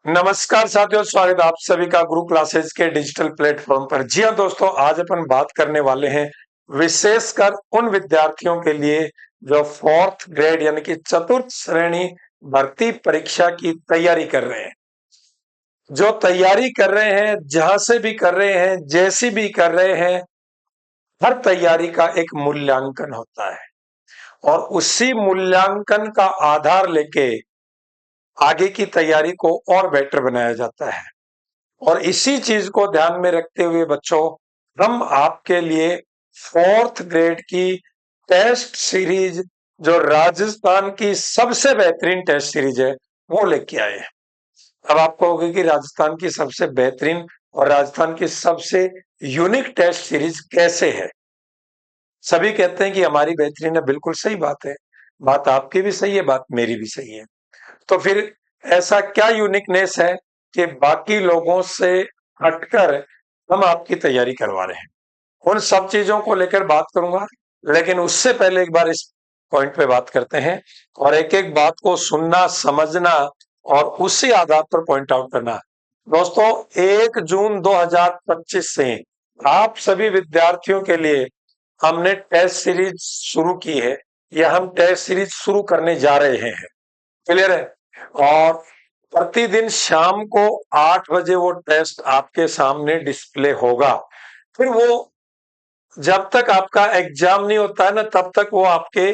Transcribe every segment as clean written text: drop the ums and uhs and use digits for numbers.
नमस्कार साथियों, स्वागत है आप सभी का गुरु क्लासेस के डिजिटल प्लेटफॉर्म पर। जी हाँ दोस्तों, आज अपन बात करने वाले हैं विशेषकर उन विद्यार्थियों के लिए जो फोर्थ ग्रेड यानी कि चतुर्थ श्रेणी भर्ती परीक्षा की तैयारी कर रहे हैं। जो तैयारी कर रहे हैं, जहां से भी कर रहे हैं, जैसी भी कर रहे हैं, हर तैयारी का एक मूल्यांकन होता है और उसी मूल्यांकन का आधार लेके आगे की तैयारी को और बेटर बनाया जाता है। और इसी चीज को ध्यान में रखते हुए बच्चों, हम आपके लिए फोर्थ ग्रेड की टेस्ट सीरीज, जो राजस्थान की सबसे बेहतरीन टेस्ट सीरीज है, वो लेके आए हैं। अब आप कहोगे कि राजस्थान की सबसे बेहतरीन और राजस्थान की सबसे यूनिक टेस्ट सीरीज कैसे है? सभी कहते हैं कि हमारी बेहतरीन है। बिल्कुल सही बात है, बात आपकी भी सही है, बात मेरी भी सही है। तो फिर ऐसा क्या यूनिकनेस है कि बाकी लोगों से हटकर हम आपकी तैयारी करवा रहे हैं? उन सब चीजों को लेकर बात करूंगा, लेकिन उससे पहले एक बार इस पॉइंट पे बात करते हैं और एक एक बात को सुनना, समझना और उसी आधार पर पॉइंट आउट करना। दोस्तों, 1 जून 2025 से आप सभी विद्यार्थियों के लिए हमने टेस्ट सीरीज शुरू की है, या हम टेस्ट सीरीज शुरू करने जा रहे हैं। क्लियर है? और प्रतिदिन शाम को 8 बजे वो टेस्ट आपके सामने डिस्प्ले होगा। फिर वो जब तक आपका एग्जाम नहीं होता है ना, तब तक वो आपके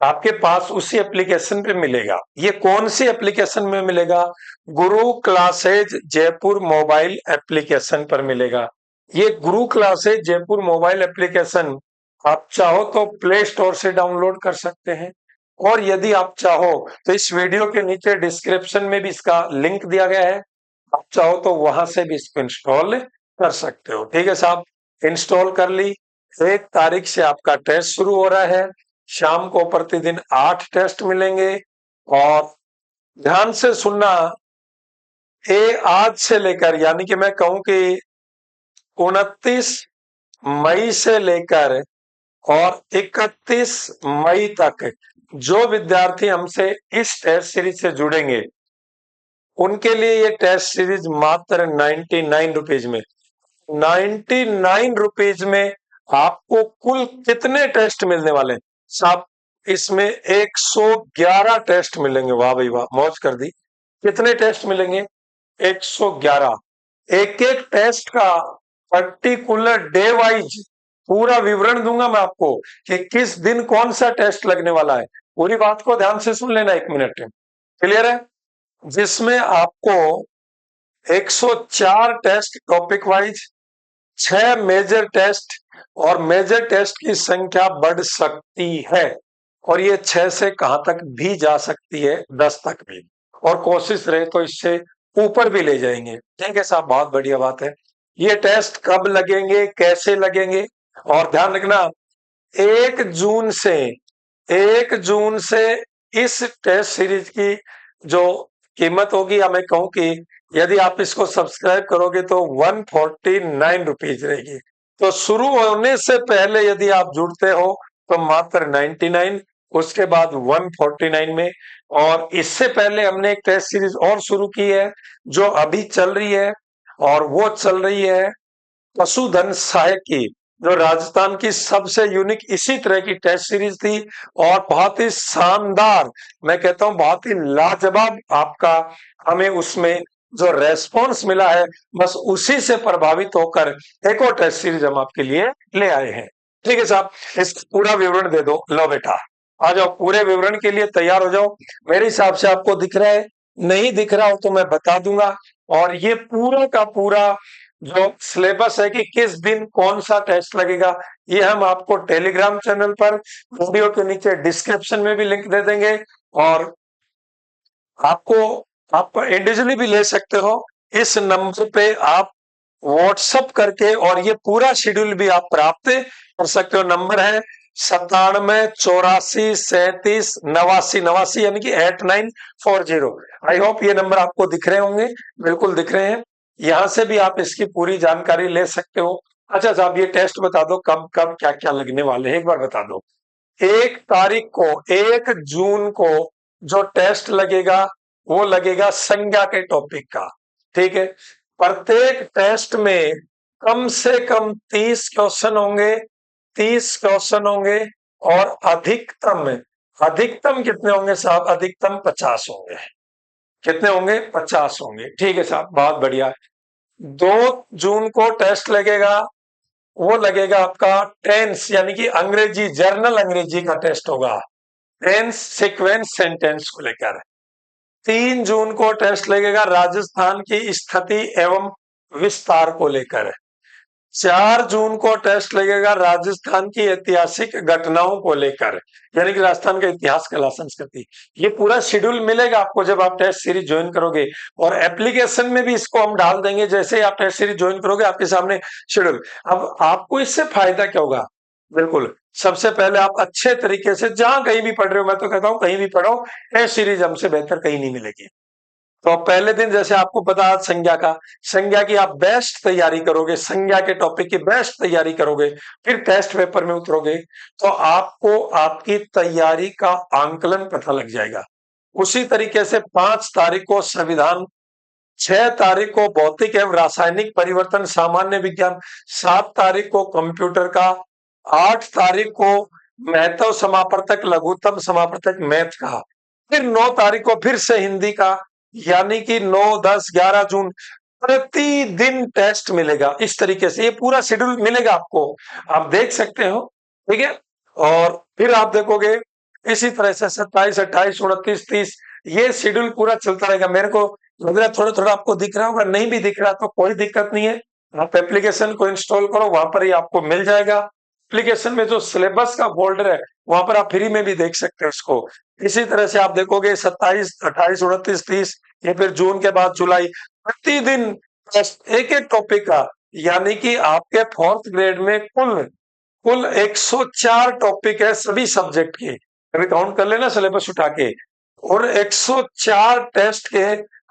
आपके पास उसी एप्लीकेशन पे मिलेगा। ये कौन सी एप्लीकेशन में मिलेगा? गुरु क्लासेज जयपुर मोबाइल एप्लीकेशन पर मिलेगा। ये गुरु क्लासेज जयपुर मोबाइल एप्लीकेशन आप चाहो तो प्ले स्टोर से डाउनलोड कर सकते हैं, और यदि आप चाहो तो इस वीडियो के नीचे डिस्क्रिप्शन में भी इसका लिंक दिया गया है। आप चाहो तो वहां से भी इसको इंस्टॉल कर सकते हो। ठीक है साहब, इंस्टॉल कर ली। 1 तारीख से आपका टेस्ट शुरू हो रहा है। शाम को प्रतिदिन 8 टेस्ट मिलेंगे। और ध्यान से सुनना, ये आज से लेकर, यानी कि मैं कहूं कि 29 मई से लेकर और 31 मई तक जो विद्यार्थी हमसे इस टेस्ट सीरीज से जुड़ेंगे, उनके लिए ये टेस्ट सीरीज मात्र 99 रुपीज में, 99 रुपीज में आपको कुल कितने टेस्ट मिलने वाले हैं साहब? इसमें 111 टेस्ट मिलेंगे। वाह भाई वाह, मौज कर दी। कितने टेस्ट मिलेंगे? 111। एक एक टेस्ट का पर्टिकुलर डे वाइज पूरा विवरण दूंगा मैं आपको कि किस दिन कौन सा टेस्ट लगने वाला है। पूरी बात को ध्यान से सुन लेना, 1 मिनट। क्लियर है? जिसमें आपको 104 test topic wise, 6 major test, और मेजर टेस्ट की संख्या बढ़ सकती है, और ये 6 से कहां तक भी जा सकती है, 10 तक भी, और कोशिश रहे तो इससे ऊपर भी ले जाएंगे। ठीक है साहब, बहुत बढ़िया बात है। ये टेस्ट कब लगेंगे, कैसे लगेंगे? और ध्यान रखना, 1 जून से 1 जून से इस टेस्ट सीरीज की जो कीमत होगी, या मैं कहूं कि यदि आप इसको सब्सक्राइब करोगे तो 149 रुपीज रहेगी। तो शुरू होने से पहले यदि आप जुड़ते हो तो मात्र 99, उसके बाद 149 में। और इससे पहले हमने एक टेस्ट सीरीज और शुरू की है जो अभी चल रही है, और वो चल रही है पशुधन सहायक की, जो राजस्थान की सबसे यूनिक इसी तरह की टेस्ट सीरीज थी, और बहुत ही शानदार, मैं कहता हूं बहुत ही लाजवाब आपका हमें उसमें जो रेस्पॉन्स मिला है, बस उसी से प्रभावित होकर एक और टेस्ट सीरीज हम आपके लिए ले आए हैं। ठीक है साहब, इसका पूरा विवरण दे दो। लो बेटा, आ जाओ, पूरे विवरण के लिए तैयार हो जाओ। मेरे हिसाब से आपको दिख रहा है, नहीं दिख रहा हो तो मैं बता दूंगा। और ये पूरा का पूरा जो सिलेबस है कि किस दिन कौन सा टेस्ट लगेगा, ये हम आपको टेलीग्राम चैनल पर, वीडियो के नीचे डिस्क्रिप्शन में भी लिंक दे देंगे, और आपको आप इंडिविजुअली भी ले सकते हो। इस नंबर पे आप व्हाट्सअप करके, और ये पूरा शेड्यूल भी आप प्राप्त कर सकते हो। नंबर है 97 84 37 89 89, यानी कि 8940। आई होप ये नंबर आपको दिख रहे होंगे, बिल्कुल दिख रहे हैं। यहां से भी आप इसकी पूरी जानकारी ले सकते हो। अच्छा साहब, ये टेस्ट बता दो कब कब क्या क्या लगने वाले हैं, एक बार बता दो। 1 तारीख को, 1 जून को जो टेस्ट लगेगा वो लगेगा संज्ञा के टॉपिक का। ठीक है, प्रत्येक टेस्ट में कम से कम 30 क्वेश्चन होंगे, 30 क्वेश्चन होंगे, और अधिकतम अधिकतम कितने होंगे साहब? अधिकतम 50 होंगे। कितने होंगे? 50 होंगे। ठीक है साहब, बहुत बढ़िया। 2 जून को टेस्ट लगेगा, वो लगेगा आपका टेंस यानी कि अंग्रेजी, जर्नल अंग्रेजी का टेस्ट होगा, टेंस सीक्वेंस सेंटेंस को लेकर। 3 जून को टेस्ट लगेगा राजस्थान की स्थिति एवं विस्तार को लेकर। 4 जून को टेस्ट लगेगा राजस्थान की ऐतिहासिक घटनाओं को लेकर, यानी कि राजस्थान का इतिहास, कला, संस्कृति। ये पूरा शेड्यूल मिलेगा आपको जब आप टेस्ट सीरीज ज्वाइन करोगे, और एप्लीकेशन में भी इसको हम डाल देंगे। जैसे ही आप टेस्ट सीरीज ज्वाइन करोगे आपके सामने शेड्यूल। अब आपको इससे फायदा क्या होगा? बिल्कुल, सबसे पहले आप अच्छे तरीके से जहां कहीं भी पढ़ रहे हो, मैं तो कहता हूं कहीं भी पढ़ो, टेस्ट सीरीज हमसे बेहतर कहीं नहीं मिलेगी। तो पहले दिन जैसे आपको पता संज्ञा का, संज्ञा की आप बेस्ट तैयारी करोगे, संज्ञा के टॉपिक की बेस्ट तैयारी करोगे, फिर टेस्ट पेपर में उतरोगे, तो आपको आपकी तैयारी का आंकलन पता लग जाएगा। उसी तरीके से 5 तारीख को संविधान, 6 तारीख को भौतिक एवं रासायनिक परिवर्तन सामान्य विज्ञान, 7 तारीख को कंप्यूटर का, 8 तारीख को महत्व समापर्तक लघुत्तम समापर्तक मैथ का, फिर 9 तारीख को फिर से हिंदी का, यानी कि 9, 10, 11 जून प्रतिदिन टेस्ट मिलेगा। इस तरीके से ये पूरा शेड्यूल मिलेगा आपको, आप देख सकते हो। ठीक है, और फिर आप देखोगे इसी तरह से 27, 28, 29, 30 ये शेड्यूल पूरा चलता रहेगा। मेरे को लग रहा है थोड़ा थोड़ा आपको दिख रहा होगा, नहीं भी दिख रहा तो कोई दिक्कत नहीं है, आप एप्लीकेशन को इंस्टॉल करो, वहां पर ही आपको मिल जाएगा। एप्लीकेशन में जो सिलेबस का फोल्डर है वहां पर आप फ्री में भी देख सकते हो इसको। इसी तरह से आप देखोगे 27, 28, 29, 30, ये फिर जून के बाद जुलाई, प्रतिदिन एक एक टॉपिक का, यानी कि आपके 4th ग्रेड में कुल कुल 104 टॉपिक है सभी सब्जेक्ट के। कभी काउंट कर लेना सिलेबस उठा के, और 104 टेस्ट के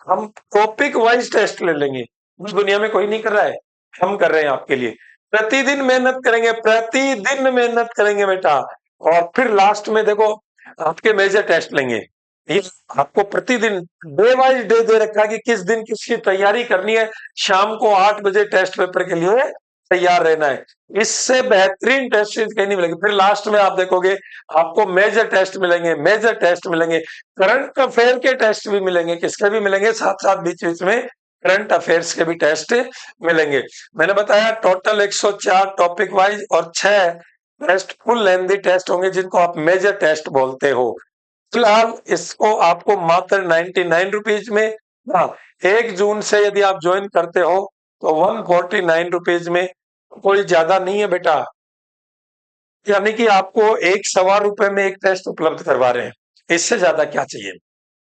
हम टॉपिक वाइज टेस्ट ले लेंगे। उस दुनिया में कोई नहीं कर रहा है, हम कर रहे हैं आपके लिए। प्रतिदिन मेहनत करेंगे, प्रतिदिन मेहनत करेंगे बेटा, और फिर लास्ट में देखो आपके मेजर टेस्ट लेंगे। ये आपको प्रतिदिन डे वाइज डे दे रखा है कि किस दिन किसकी तैयारी करनी है। शाम को 8 बजे टेस्ट पेपर के लिए तैयार रहना है। इससे बेहतरीन टेस्ट सीरीज कहीं नहीं मिलेगी। फिर लास्ट में आप देखोगे आपको मेजर टेस्ट मिलेंगे, मेजर टेस्ट मिलेंगे, करंट अफेयर के टेस्ट भी मिलेंगे, किसके भी मिलेंगे, साथ साथ बीच बीच में करंट अफेयर्स के भी टेस्ट मिलेंगे। मैंने बताया टोटल 104 टॉपिक वाइज और 6 टेस्ट फुल लेंथी टेस्ट होंगे जिनको आप मेजर टेस्ट बोलते हो। फिलहाल इसको आपको मात्र 99 रुपीज में, 1 जून से यदि आप ज्वाइन करते हो तो 149 रुपीज में, कोई ज्यादा नहीं है बेटा, यानी कि आपको 1 सवा रुपए में एक टेस्ट उपलब्ध करवा रहे हैं, इससे ज्यादा क्या चाहिए।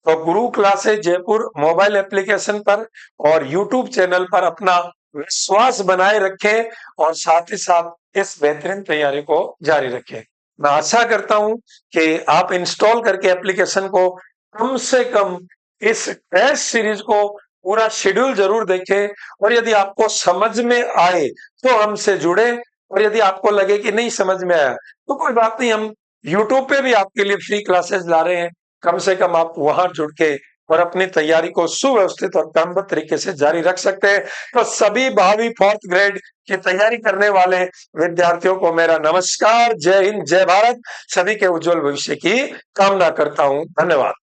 तो गुरु क्लासेस जयपुर मोबाइल एप्लीकेशन पर और यूट्यूब चैनल पर अपना विश्वास बनाए रखें, और साथ ही साथ इस बेहतरीन तैयारी को जारी रखें। मैं आशा करता हूं कि आप इंस्टॉल करके एप्लीकेशन को कम से कम इस टेस्ट सीरीज को पूरा शेड्यूल जरूर देखें, और यदि आपको समझ में आए तो हमसे जुड़े, और यदि आपको लगे कि नहीं समझ में आया तो कोई बात नहीं, हम यूट्यूब पे भी आपके लिए फ्री क्लासेस ला रहे हैं। कम से कम आप वहां जुड़ के और अपनी तैयारी को सुव्यवस्थित और क्रमबद्ध तरीके से जारी रख सकते हैं। तो सभी भावी 4th ग्रेड की तैयारी करने वाले विद्यार्थियों को मेरा नमस्कार, जय हिंद, जय भारत, सभी के उज्जवल भविष्य की कामना करता हूं। धन्यवाद।